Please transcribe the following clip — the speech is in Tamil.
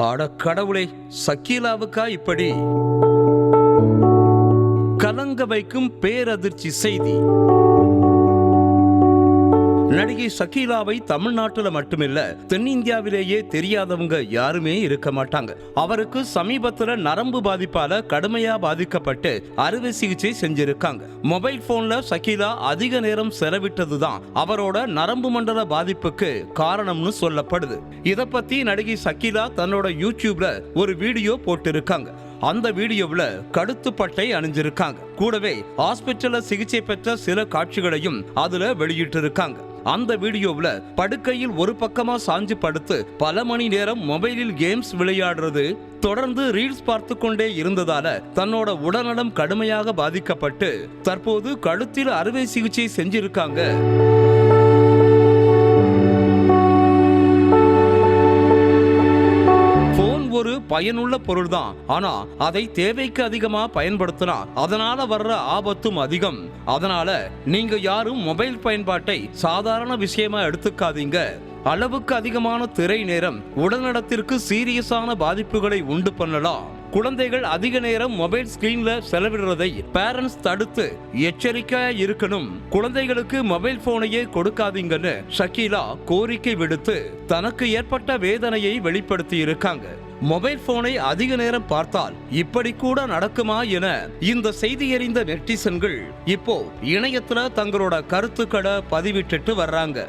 அட கடவுளே, சக்கீலாவுக்கா இப்படி? கலங்க வைக்கும் பேரதிர்ச்சி செய்தி. நடிகை சக்கீலாவை தமிழ்நாட்டில் மட்டுமில்ல, தென்னிந்தியாவிலேயே தெரியாதவங்க யாருமே இருக்க மாட்டாங்க. அவருக்கு சமீபத்துல நரம்பு பாதிப்பால கடுமையா பாதிக்கப்பட்டு அறுவை சிகிச்சை செஞ்சிருக்காங்க. மொபைல் போன்ல சக்கீலா அதிக நேரம் செலவிட்டதுதான் அவரோட நரம்பு மண்டல பாதிப்புக்கு காரணம்னு சொல்லப்படுது. இத பத்தி நடிகை சக்கீலா தன்னோட யூடியூப்ல ஒரு வீடியோ போட்டிருக்காங்க. அந்த வீடியோவில் கழுத்துப்பட்டை அணிஞ்சிருக்காங்க. கூடவே ஹாஸ்பிட்டல்ல சிகிச்சை பெற்ற சில காட்சிகளையும் அதுல வெளியிட்டு இருக்காங்க. அந்த வீடியோவில் படுக்கையில் ஒரு பக்கமா சாஞ்சு படுத்து பல மணி நேரம் மொபைலில் கேம்ஸ் விளையாடுறது, தொடர்ந்து ரீல்ஸ் பார்த்து கொண்டே இருந்ததால தன்னோட உடல்நலம் கடுமையாக பாதிக்கப்பட்டு தற்போது கழுத்தில் அறுவை சிகிச்சை செஞ்சிருக்காங்க. ஒரு பயனுள்ள பொருள் தான், ஆனா அதை தேவைக்கு அதிகமா பயன்படுத்தினா அதனால வர்ற ஆபத்தும் அதிகம். அதனால நீங்க யாரும் மொபைல் பயன்பாட்டை சாதாரண விஷயமா எடுத்துக்காதீங்க. அளவுக்கு அதிகமான திரை நேரம் உடல்நலத்திற்கு சீரியஸான பாதிப்புகளை உண்டு பண்ணலாம். குழந்தைகள் அதிக நேரம் மொபைல் ஸ்கிரீன்ல செலவிடுறதை பேரண்ட்ஸ் தடுத்து எச்சரிக்கையா இருக்கணும். குழந்தைகளுக்கு மொபைல் போனையே கொடுக்காதீங்கன்னு ஷக்கீலா கோரிக்கை விடுத்து தனக்கு ஏற்பட்ட வேதனையை வெளிப்படுத்தி இருக்காங்க. மொபைல் போனை அதிக நேரம் பார்த்தால் இப்படி கூட நடக்குமா என இந்த செய்தி அறிந்த நெட்டிசன்கள் இப்போ இணையத்துல தங்களோட கருத்துக்களை பதிவிட்டு வர்றாங்க.